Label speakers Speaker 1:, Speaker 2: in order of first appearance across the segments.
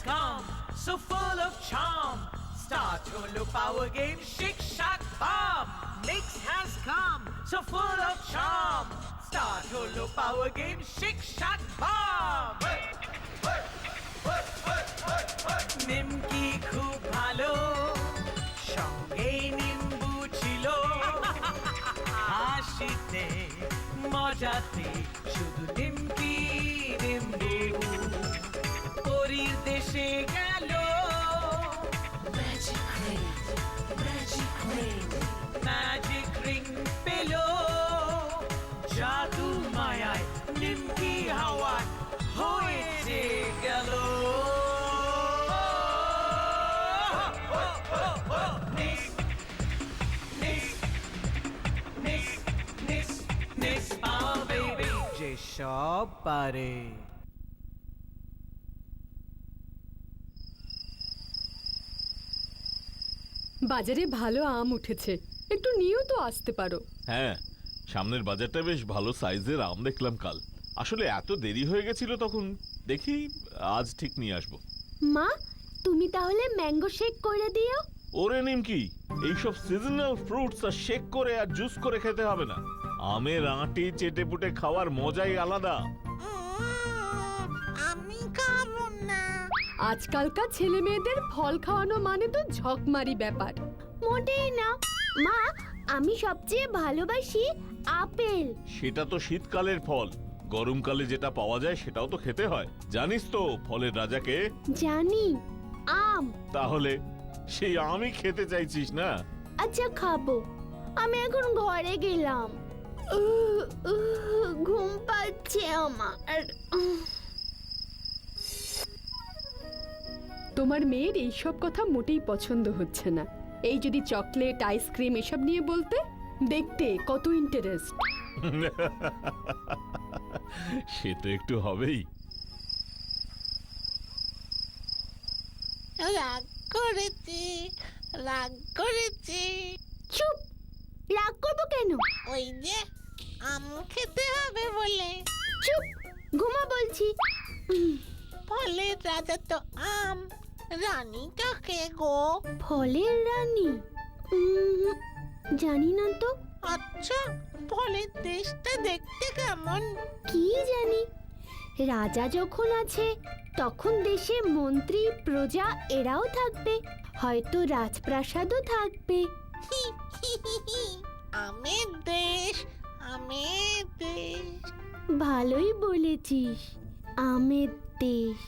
Speaker 1: come, so full of charm. Start Holo Power Game, Shake Shack Bomb. Mix has come, so full of charm. Start Holo Power Game, Shake Shack Bomb. নিমকি খুব ভালো, সঙ্গে নিম্বু ছিল। হাসিতে মজাতে শুধু নিমকি নিম্বু। পরীর দেশে গেল ম্যাজিক রিং পেল। জাদু মায়ায় নিমকি হাওয়ায় হয়েছে গেল। যে সব পারে।
Speaker 2: বাজারে ভালো আম উঠেছে, একটু নিয়েও তো আসতে পারো।
Speaker 3: হ্যাঁ, সামনের বাজারটা বেশ ভালো সাইজের আম দেখলাম কাল। আসলে এত দেরি হয়ে গেছিল, তখন দেখি আজ ঠিক নিয়ে আসবো।
Speaker 4: মা, তুমি তাহলে ম্যাঙ্গো শেক করে দিও।
Speaker 3: ওরে নিমকি, এইসব সিজনাল ফ্রুটস আর শেক করে আর জুস করে খেতে হবে না। আমের আঁটি চেটে পুটে খাওয়ার মজাই আলাদা।
Speaker 5: আমি খাবো না।
Speaker 2: আজকালকার ছেলে মেয়েদের ফল খাওয়ানো মানে তো ঝকমারি ব্যাপার।
Speaker 4: মোটেই না মা, আমি সবচেয়ে ভালোবাসি আপেল।
Speaker 3: সেটা তো শীতকালের ফল, গরমকালে যেটা পাওয়া যায় সেটাও তো খেতে হয়। জানিস তো ফলের রাজাকে?
Speaker 4: জানি, আম।
Speaker 3: তাহলে সেই আমই খেতে চাইছিস না?
Speaker 4: আচ্ছা খাবো, আমি এখন ঘরে গেলাম। ঘুম পাচ্ছে আমার।
Speaker 2: তোমার মেয়ের এইসব কথা মোটেই পছন্দ হচ্ছে না। এই যদি চকলেট আইসক্রিম এসব নিয়ে বলতে, দেখতে কত ইন্টারেস্ট।
Speaker 3: সে তো একটু হবেই।
Speaker 5: রাগ করেছি, রাগ করেছি।
Speaker 4: চুপ, রাগ করবো কেন?
Speaker 5: ওই যে আম খেতে হবে বলে।
Speaker 4: চুপ, ঘুমা বলছি।
Speaker 5: ফলের রাজা তো আম, রানী কাকে গো?
Speaker 4: ফলের রানী? জানি না তো।
Speaker 5: আচ্ছা, ফলের দেশটা দেখতে কেমন?
Speaker 4: কি জানি, রাজা যখন আছে তখন দেশে মন্ত্রী প্রজা এরাও থাকবে, হয়তো রাজপ্রাসাদও থাকবে।
Speaker 5: আমের দেশ, আমের দেশ।
Speaker 4: ভালোই বলেছিস, আমের দেশ,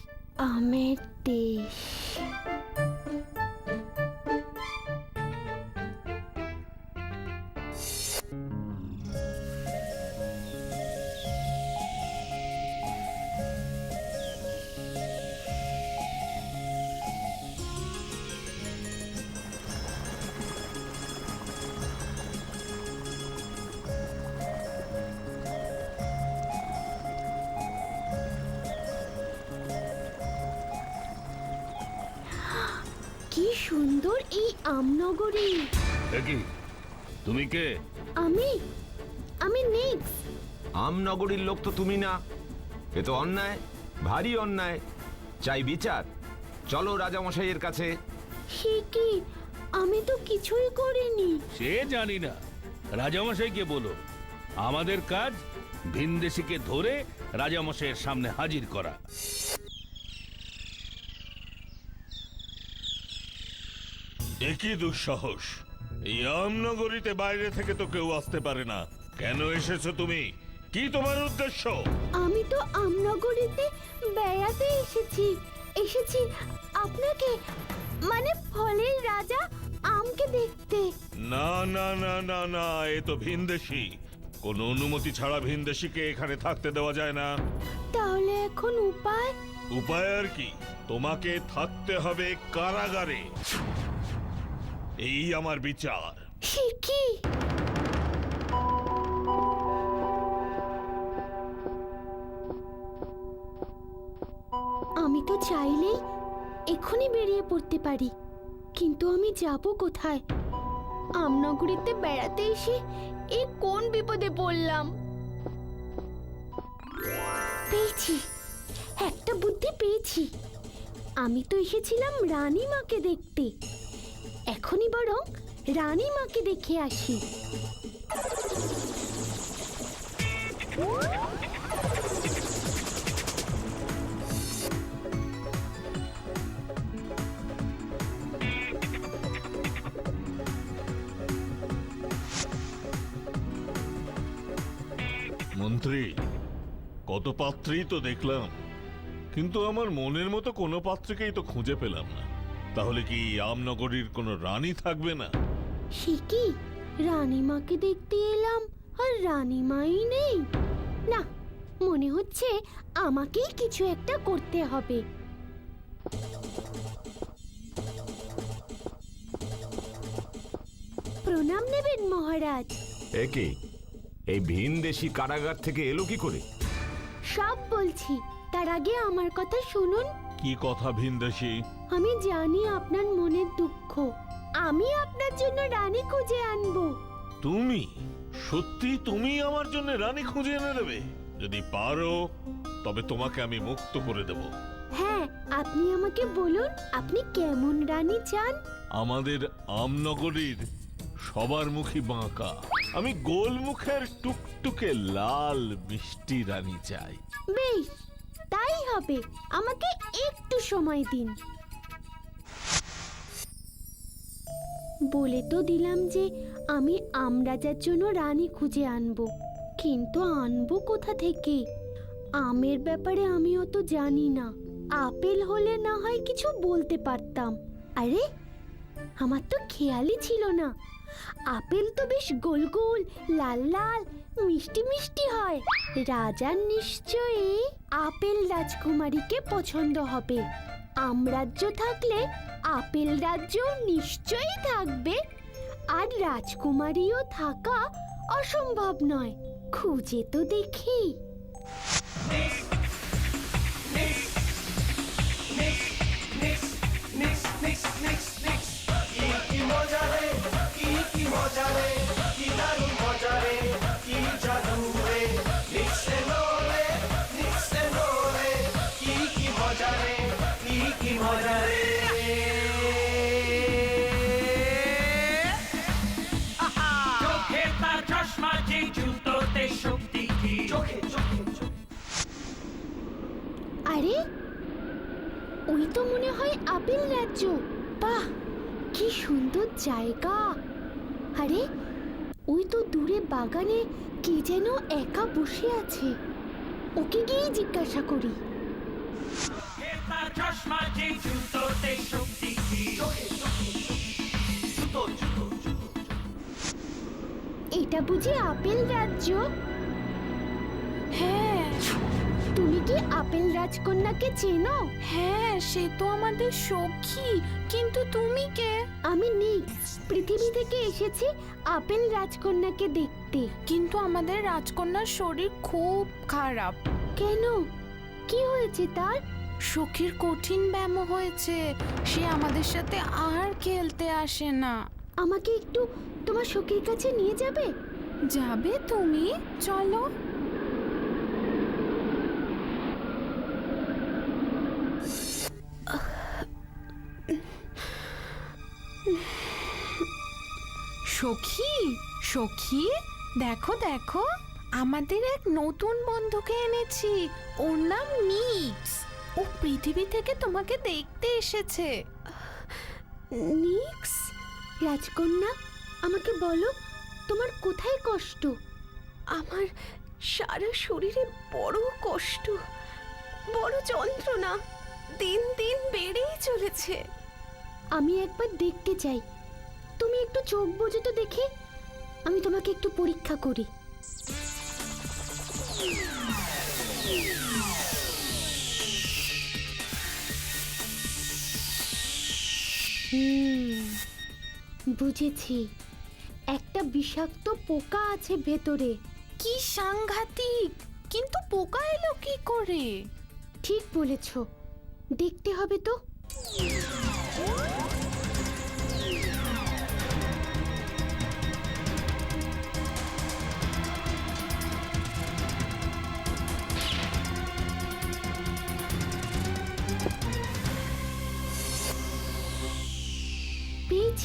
Speaker 4: আমের দেশ। কি সুন্দর এই আমনগরী।
Speaker 6: কি তুমি কে?
Speaker 4: আমি আমি নেক্স।
Speaker 7: আমনগরীর লোক তো তুমি না, এ তো অন্যায়, ভারী অন্যায়, চাই বিচার। চলো রাজামশাইয়ের কাছে।
Speaker 4: সে কি, আমি তো কিছুই করিনি।
Speaker 6: সে জানি না, রাজামশাইকে বলো। আমাদের কাজ ভিনদেশীকে ধরে রাজামশাইয়ের সামনে হাজির করা।
Speaker 3: একই দুঃসাহস! এই আমনগরীতে বাইরে থেকে তো কেউ আসতে পারে না। কেন এসেছো তুমি? কি তোমার উদ্দেশ্য?
Speaker 4: আমি তো আমনগরীতে বেড়াতে এসেছি আপনাকে, মানে ফলের রাজা আমকে দেখতে।
Speaker 3: না না না না না, এ তো ভিনদেশী। কোনো অনুমতি ছাড়া ভিনদেশীকে এখানে থাকতে দেওয়া যায় না।
Speaker 4: তাহলে এখন উপায়?
Speaker 3: উপায় আর কি, তোমাকে থাকতে হবে কারাগারে। এই আমার বিচার।
Speaker 4: সে কি? আমি তো চাইলেই এখনই বেরিয়ে পড়তে পারি, কিন্তু আমি যাব কোথায়? আমনগরীতে বেড়াতে এসে এ কোন বিপদে পড়লাম। পেয়েছি, একটা বুদ্ধি পেয়েছি। আমি তো এসেছিলাম রানীমাকে দেখতে। এখনই বরং রানীমাকে দেখে আসি।
Speaker 3: মন্ত্রী, কত পাত্রই তো দেখলাম, কিন্তু আমার মনের মতো কোনো পাত্রকেই তো খুঁজে পেলাম না। তাহলে কি আমনগরীর কোনো রানী থাকবে না?
Speaker 4: সে কি, রানীমাকে দেখতে এলাম আর রানীমাই নেই? না, মনে হচ্ছে আমাকেই কিছু একটা করতে হবে। প্রণাম নেবেন মহারাজ।
Speaker 7: একে এই ভিনদেশী কারাগার থেকে এলো কি করে?
Speaker 4: সব বলছি, তার আগে আমার কথা শুনুন।
Speaker 3: কি কথা ভিনদেশী?
Speaker 4: আমি জানি আপনার মনের দুঃখ। আমি আপনার জন্য রানী খুঁজে আনবো।
Speaker 3: তুমি সত্যি তুমি আমার জন্য রানী খুঁজে এনে দেবে? যদি পারো তবে তোমাকে আমি মুক্ত করে দেব।
Speaker 4: হ্যাঁ, আপনি আমাকে বলুন আপনি কেমন রানী চান।
Speaker 3: আমাদের আমনগরীর সবার মুখী বাঁকা, আমি গোল মুখের টুকটুকে লাল মিষ্টি রানী চাই।
Speaker 4: বেশ, তাই হবে। আমাকে একটু সময় দিন। বলে তো দিলাম যে আমি আমরাজার জন্য রানী খুঁজে আনবো, কিন্তু আনবো কোথা থেকে? আমের ব্যাপারে আমি অত জানি না। আপেল হলে না হয় কিছু বলতে পারতাম। আরে, আমার তো খেয়ালই ছিল না আপেল তো বেশ গোল গোল, লাল লাল, মিষ্টি মিষ্টি হয়। রাজার নিশ্চয়ই আপেল রাজকুমারীকে পছন্দ হবে। আমরাজ্য থাকলে আপেল রাজ্য নিশ্চয়ই থাকবে, আর রাজকুমারীও থাকা অসম্ভব নয়। খুঁজে তো দেখি।
Speaker 1: চোখে তার চশমা, যে জুতোতে শক্তি কি?
Speaker 4: আরে, ওই তো মনে হয় আপেল রাজ্য। বাহ, কি সুন্দর জায়গা। আরে, ওই তো দূরে বাগানে কে যেন একা বসে আছে। ওকে গিয়ে জিজ্ঞাসা করি।
Speaker 1: চোখে তার চশমা, যে জুতোতে শক্তি কি?
Speaker 4: এটা বুঝি আপেল রাজ্য?
Speaker 8: হ্যাঁ
Speaker 4: তুমি কি আপেল রাজকন্যাকে চেনো?
Speaker 8: হ্যাঁ, সে তো আমাদের সখী, কিন্তু তুমি কে?
Speaker 4: আমি নিক্স, পৃথিবী থেকে এসেছি আপেল রাজকন্যাকে দেখতে।
Speaker 8: কিন্তু আমাদের রাজকন্যার শরীর খুব খারাপ।
Speaker 4: কেন, কি হয়েছে তার?
Speaker 8: সখীর কঠিন ব্যায়াম হয়েছে, সে আমাদের সাথে আর খেলতে আসে না।
Speaker 4: আমাকে একটু তোমার সখীর কাছে নিয়ে যাবে?
Speaker 8: যাবে তুমি? চলো। সখী, সখী, দেখো দেখো, আমাদের এক নতুন বন্ধুকে এনেছি। ওর নাম নিক্স। ও পৃথিবী থেকে তোমাকে দেখতে এসেছে।
Speaker 4: নিক্স, রাজকন্যা, আমাকে বলো তোমার কোথায় কষ্ট?
Speaker 8: আমার সারা শরীরে বড় কষ্ট, বড় যন্ত্রণা, দিন দিন বেড়েই চলেছে।
Speaker 4: আমি একবার দেখতে চাই। তুমি একটু চোখ বোঝো তো দেখি, আমি তোমাকে একটু পরীক্ষা করি। বুঝেছি, একটা বিষাক্ত পোকা আছে ভেতরে।
Speaker 8: কি সাংঘাতিক! কিন্তু পোকা এলো কি করে?
Speaker 4: ঠিক বলেছ, দেখতে হবে তো।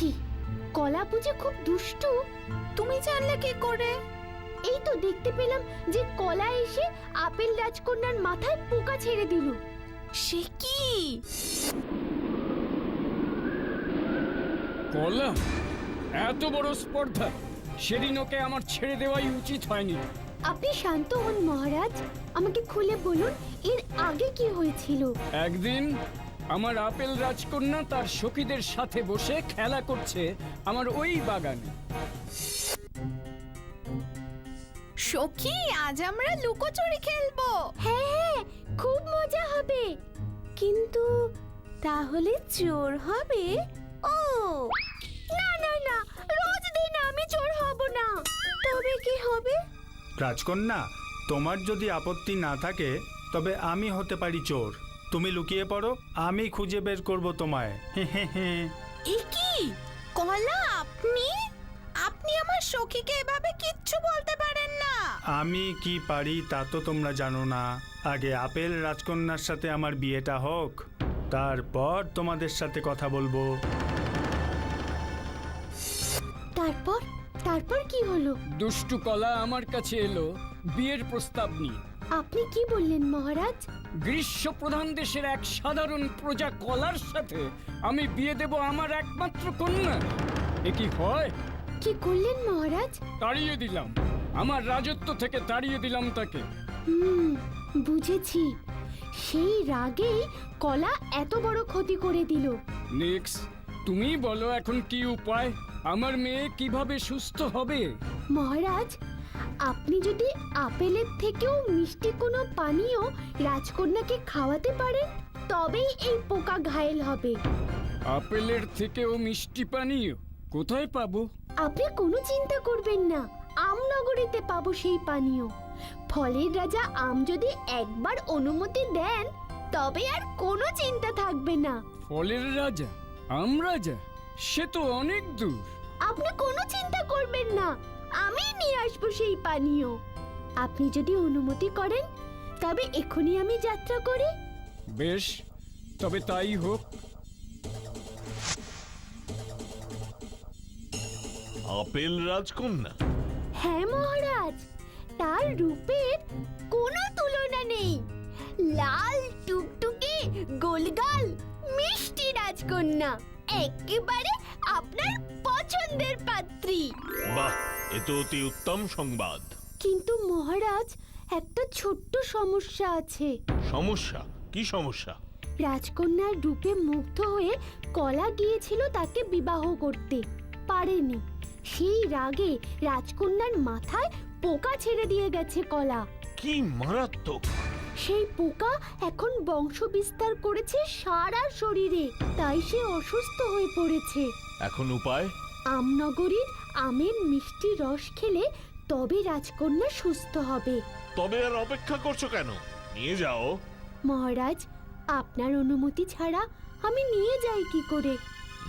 Speaker 4: বুঝেছি, কলা বুঝে খুব দুষ্টু।
Speaker 8: তুমি জানলে কি করে?
Speaker 4: এই তো দেখতে পেলাম যে কলা এসে আপেল রাজকন্যার মাথায় পোকা ছেড়ে দিল।
Speaker 8: সে কি?
Speaker 9: কলা, এত বড় স্পর্ধা! সেদিন ওকে আমার ছেড়ে দেওয়াই উচিত হয়নি।
Speaker 4: আপনি শান্ত হন মহারাজ, আমাকে খুলে বলুন এর আগে কি হয়েছিল।
Speaker 9: একদিন আমার আপেল রাজকন্যা তার সখীদের সাথে বসে খেলা করছে আমার ওই বাগানে।
Speaker 8: সখী, আজ আমরা লুকোচুরি খেলবো।
Speaker 4: হ্যাঁ হ্যাঁ, খুব মজা হবে। কিন্তু তাহলে চোর হবে? ও না না না, রোজ দিন আমি চোর হব না। তবে কি হবে?
Speaker 10: রাজকন্যা, তোমার যদি আপত্তি না থাকে তবে আমি হতে পারি চোর। তুমি লুকিয়ে পড়ো, আমি খুঁজে বের করব তোমায়।
Speaker 8: এ কি কলা, আপনি আপনি আমার সখীকে এভাবে কিচ্ছু বলতে পারেন না।
Speaker 10: আমি কি পারি তা তো তোমরা জানো না। আগে আপেল রাজকন্যার সাথে আমার বিয়েটা হোক, তারপর তোমাদের সাথে কথা বলবো।
Speaker 4: তারপর তারপর কি হলো?
Speaker 9: দুষ্টু কলা আমার কাছে এলো বিয়ের প্রস্তাব নিয়ে।
Speaker 4: আপনি কি বললেন মহারাজ?
Speaker 9: গ্রীষ্ম প্রধান দেশের এক সাধারণ প্রজা কলার সাথে আমি বিয়ে দেব আমার একমাত্র কন্যা। এ কি হয়?
Speaker 4: কি করলেন মহারাজ?
Speaker 9: তাড়িয়ে দিলাম, আমার রাজত্ব থেকে তাড়িয়ে দিলাম তাকে।
Speaker 4: বুঝেছি, সেই রাগে কলা এত বড় ক্ষতি করে দিল।
Speaker 9: নিক্স, তুমি বলো এখন কি উপায়? আমার মেয়ে কিভাবে সুস্থ হবে?
Speaker 4: মহারাজ, আপনি যদি আপেলের থেকেও মিষ্টি কোনো পানীয় রাজকন্যাকে খাওয়াতে পারেন তবেই এই পোকা ঘায়েল হবে।
Speaker 9: আপেলের থেকেও মিষ্টি পানীয় কোথায় পাবো?
Speaker 4: আপনি কোনো চিন্তা করবেন না, আমনগরীতে পাবো সেই পানীয়। ফলের রাজা আম যদি একবার অনুমতি দেন তবে আর কোনো চিন্তা থাকবে না।
Speaker 9: ফলের রাজা, আম রাজা, সে তো অনেক দূর।
Speaker 4: আপনি কোনো চিন্তা করবেন না, আমি নিয়ে আসবো সেই পানীয়। আপনি যদি অনুমতি করেন তবে এখনই আমি যাত্রা করি।
Speaker 9: বেশ, তবে তাই হোক।
Speaker 3: আপেল রাজকন্যা?
Speaker 4: হ্যাঁ মহারাজ, তার রূপের কোনো তুলনা নেই। লাল টুকটুকে গোলগাল মিষ্টি রাজকন্যা, একেবারে আপনার পছন্দের পাত্রী।
Speaker 3: বাহ, এ তো অতি উত্তম সংবাদ।
Speaker 4: কিন্তু মহারাজ, একটা ছোট্ট সমস্যা আছে।
Speaker 3: সমস্যা? কি সমস্যা?
Speaker 4: রাজকন্যার রূপে মুগ্ধ হয়ে কলা গিয়েছিল তাকে বিবাহ করতে, পারেনি। সেই রাগে রাজকন্যার মাথায় পোকা ছেড়ে দিয়ে গেছে কলা।
Speaker 3: কি মারাত্মক!
Speaker 4: সেই পোকা এখন বংশ বিস্তার করেছে সারা শরীরে, তাই সে অসুস্থ হয়ে পড়েছে।
Speaker 3: এখন উপায়?
Speaker 4: আমনগরীর আমের মিষ্টি রস খেলে তবে রাজকন্যা সুস্থ হবে।
Speaker 3: তবে আর অপেক্ষা করছো কেন? নিয়ে যাও।
Speaker 4: মহারাজ, আপনার অনুমতি ছাড়া আমি নিয়ে যাই কি করে?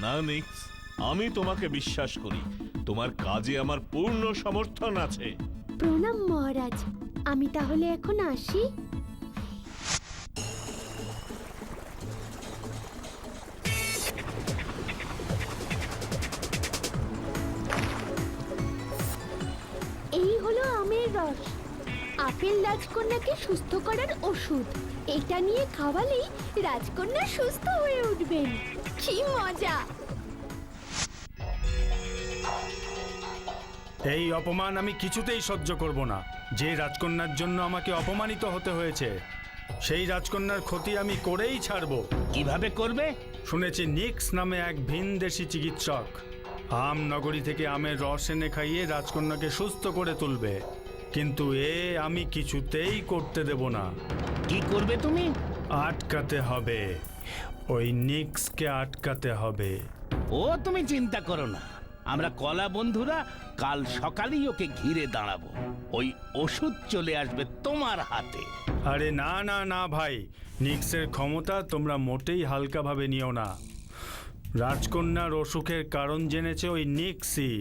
Speaker 3: না নিক্স, আমি তোমাকে বিশ্বাস করি। তোমার কাজে আমার পূর্ণ সমর্থন আছে।
Speaker 4: প্রণাম মহারাজ, আমি তাহলে এখন আসি। এই হলো আমের রস, আপেল রাজকন্যাকে সুস্থ করার ওষুধ। এটা নিয়ে খাওয়ালেই রাজকন্যা সুস্থ হয়ে উঠবেন। কি মজা!
Speaker 10: এই অপমান আমি কিছুতেই সহ্য করব না। যে রাজকন্যার জন্য আমাকে অপমানিত হতে হয়েছে, সেই রাজকন্যার ক্ষতি আমি করেই ছাড়ব।
Speaker 6: কিভাবে করবে?
Speaker 10: শুনেছি নিক্স নামে এক ভিনদেশী চিকিৎসক আম নগরী থেকে আমের রস এনে খাইয়ে রাজকন্যাকে সুস্থ করে তুলবে, কিন্তু এ আমি কিছুতেই করতে দেব না।
Speaker 6: কি করবে তুমি?
Speaker 10: আটকাতে হবে, ওই নিক্সকে আটকাতে হবে।
Speaker 6: ও তুমি চিন্তা করো না, আমরা কলা বন্ধুরা কাল সকালেই ওকে ঘিরে দাঁড়াবো। ওই ওষুধ চলে আসবে তোমার হাতে।
Speaker 10: আরে না না না ভাই, নিক্সের ক্ষমতা তোমরা মোটেই হালকাভাবে নিও না। রাজকন্যার অসুখের কারণ জেনেছে ওই নিক্সই,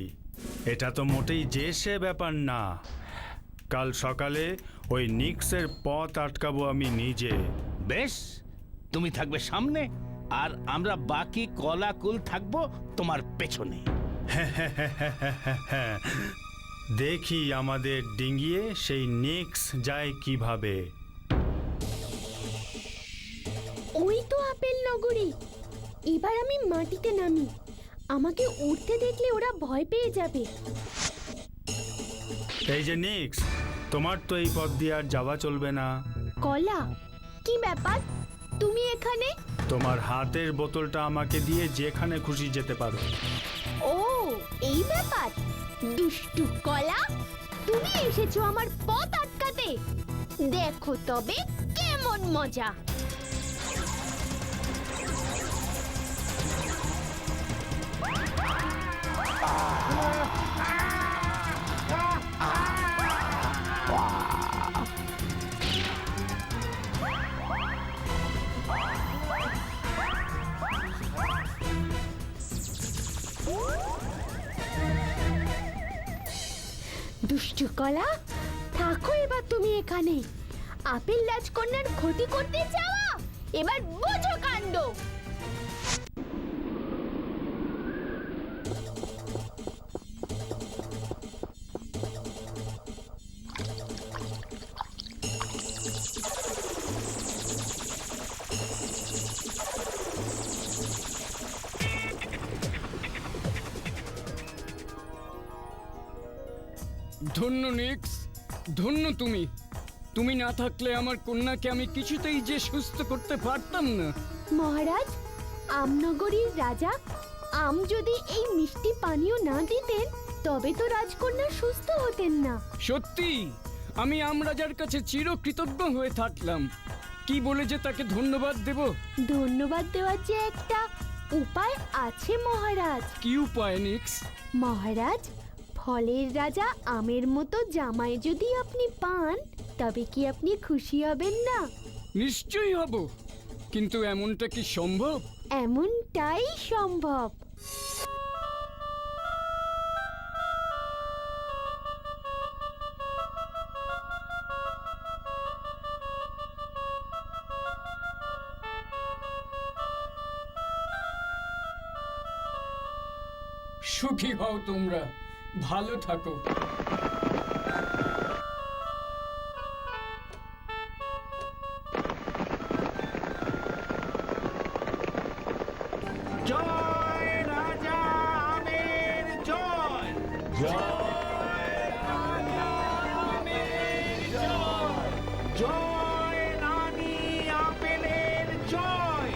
Speaker 10: এটা তো মোটেই যে সে ব্যাপার না। কাল সকালে ওই নিক্সের পথ আটকাবো আমি নিজে।
Speaker 6: বেশ, তুমি থাকবে সামনে, আর আমরা বাকি কলাকুল থাকবো তোমার পেছনে।
Speaker 10: দেখি আমাদের ডিঙিয়ে সেই নিক্স যায় কিভাবে।
Speaker 4: ওই তো আপেল নগরী। এবার আমি মাটিতে নামি। আমাকে উঠতে দেখলে ওরা ভয় পেয়ে যাবে।
Speaker 10: এই যে নিক্স, তোমার তো এই পথ দিয়ে আর যাওয়া চলবে না।
Speaker 4: কলা, কি ব্যাপার তুমি এখানে?
Speaker 10: তোমার হাতের বোতলটা আমাকে দিয়ে যেখানে খুশি যেতে পারো।
Speaker 4: ও, এই ব্যাপার। দুষ্টু কলা, তুমি এসেছো আমার পথ আটকাতে। দেখো তবে কেমন মজা। দুষ্টু কলা, থাকো এবার তুমি এখানে। আপেল রাজকন্যার ক্ষতি করতে যাওয়া, এবার বোঝো কাণ্ড।
Speaker 9: ধন্য নিক্স, ধন্য তুমি। তুমি না থাকলে আমার কন্যাকে আমি কিছুতেই যে সুস্থ করতে পারতাম না।
Speaker 4: মহারাজ, আমনগরীর রাজা আম যদি এই মিষ্টি পানীয় না দিতেন তবে তো রাজকন্যা সুস্থ হতেন না।
Speaker 9: সত্যি আমি আমরাজার কাছে চিরকৃতজ্ঞ হয়ে থাকলাম। কি বলে যে তাকে ধন্যবাদ দেব?
Speaker 4: ধন্যবাদ দেওয়ার যে একটা উপায় আছে মহারাজ।
Speaker 9: কি উপায় নিক্স?
Speaker 4: মহারাজ, ফলের রাজা আমের মতো জামাই যদি আপনি পান তবে কি আপনি খুশি হবেন না?
Speaker 9: নিশ্চয়ই হব, কিন্তু এমনটা কি সম্ভব?
Speaker 4: এমনটাই সম্ভব।
Speaker 9: সুখী হও তোমরা, ভালো থাকো।
Speaker 6: জয় রাজা আমের জয়। জয় রানী আপেলের জয়।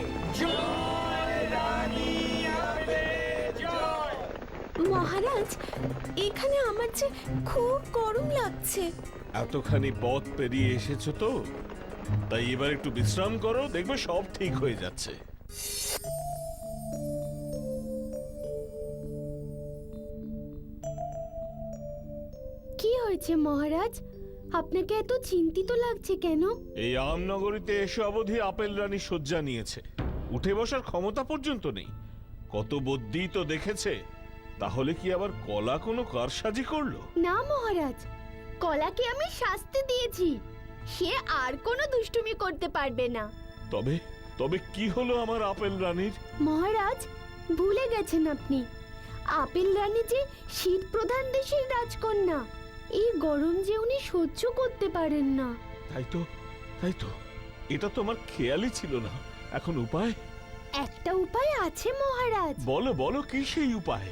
Speaker 8: মহারাজ, এখানে আমার যে খুব গরম লাগছে।
Speaker 3: এতখানি পথ পেরিয়ে এসেছো তো, তাই এবার একটু বিশ্রাম করো, দেখবে সব ঠিক হয়ে যাচ্ছে।
Speaker 4: কি হয়েছে মহারাজ? আপনাকে এত চিন্তিত লাগছে কেন?
Speaker 3: এই আমনগরীতে এসে অবধি আপেল রানী শয্যা নিয়েছে, উঠে বসার ক্ষমতা পর্যন্ত নেই। কত বুদ্ধি তো দেখেছে, তাহলে কি আবার কলা কোনো কারসাজি করলো?
Speaker 4: না মহারাজ, কলাকে আমি শাস্তি দিয়েছি। সে আর কোনো দুষ্টুমি করতে পারবে না।
Speaker 3: তবে তবে কি হলো আমার আপেল রানীর?
Speaker 4: মহারাজ, ভুলে গেছেন আপনি, আপেল রানী যে শীত প্রধান দেশের রাজকন্যা। এই গরম যে উনি সহ্য করতে পারেন না।
Speaker 3: তাই তো, এটা তো আমার খেয়ালই ছিল না। এখন উপায়?
Speaker 4: একটা উপায় আছে মহারাজ।
Speaker 3: বলো বলো, কি সেই উপায়?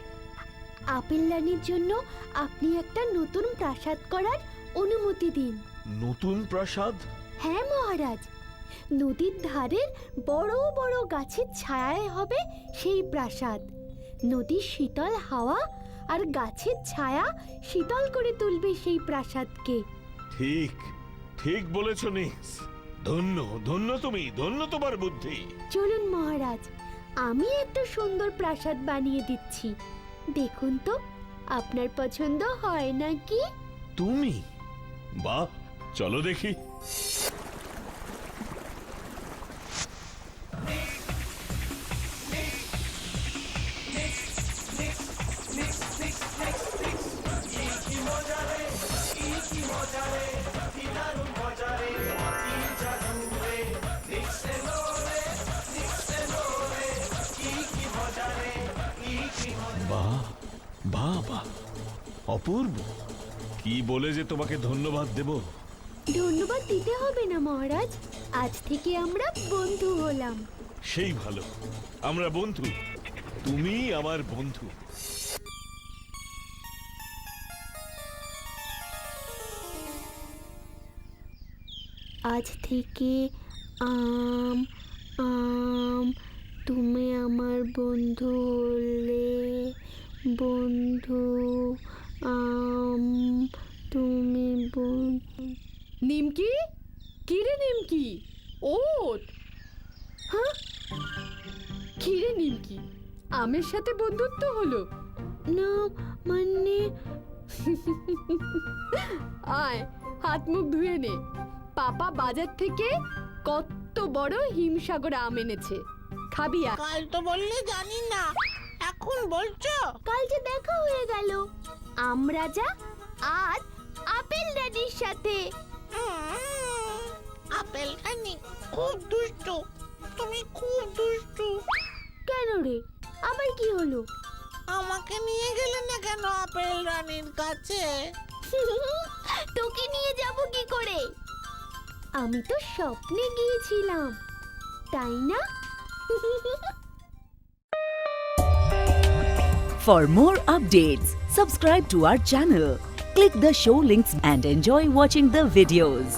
Speaker 4: আপেল রানীর জন্য আপনি একটা নতুন প্রাসাদ করার অনুমতি দিন।
Speaker 3: নতুন প্রাসাদ?
Speaker 4: হ্যাঁ মহারাজ, নদীর ধারের বড় বড় গাছের ছায়ায় হবে সেই প্রাসাদ। নদীর শীতল হাওয়া আর গাছের ছায়া শীতল করে তুলবে সেই প্রাসাদকে।
Speaker 3: ঠিক ঠিক বলেছ নিক্স। ধন্য ধন্য তুমি, ধন্য তোমার বুদ্ধি।
Speaker 4: চলুন মহারাজ, আমি একটা সুন্দর প্রাসাদ বানিয়ে দিচ্ছি। দেখুন তো আপনার পছন্দ হয় নাকি?
Speaker 3: তুমি? বাহ, চলো দেখি। বাহ বাহ বাহ, অপূর্ব। কি বলে যে তোমাকে ধন্যবাদ দেব?
Speaker 4: ধন্যবাদ দিতে হবে না মহারাজ, আজ থেকে আমরা বন্ধু হলাম।
Speaker 3: সেই ভালো, আমরা বন্ধু, তুমি আমার বন্ধু।
Speaker 4: আজ থেকে আম আম তুমি আমার বন্ধু হলে, বন্ধু আম তুমি বন্ধু।
Speaker 2: নিমকি, কি রে নিমকি, ওঠ। হ্যাঁ, কি রে নিমকি, আমের সাথে বন্ধুত্ব হলো?
Speaker 4: না মানে
Speaker 2: আয়, হাত মুখ ধুয়ে নে। পাপা বাজার থেকে কত বড় হিমসাগর আম এনেছে, খাবি?
Speaker 5: কাল তো বললে জানি না, এখন বলছো?
Speaker 4: কাল যে দেখা হয়ে গেল আমরা যা আর আপেল রানীর সাথে।
Speaker 5: আপেল খানি খুব দুষ্টু, তুমি খুব দুষ্টু।
Speaker 4: কেন রে, আবার কি হলো?
Speaker 5: আমাকে নিয়ে গেলে না কেন আপেল রানীর কাছে?
Speaker 4: তোকে নিয়ে যাব কি করে? আমি তো স্বপ্নে গিয়েছিলাম, তাই না?
Speaker 11: For more updates, subscribe to our channel, click the show links and enjoy watching the videos.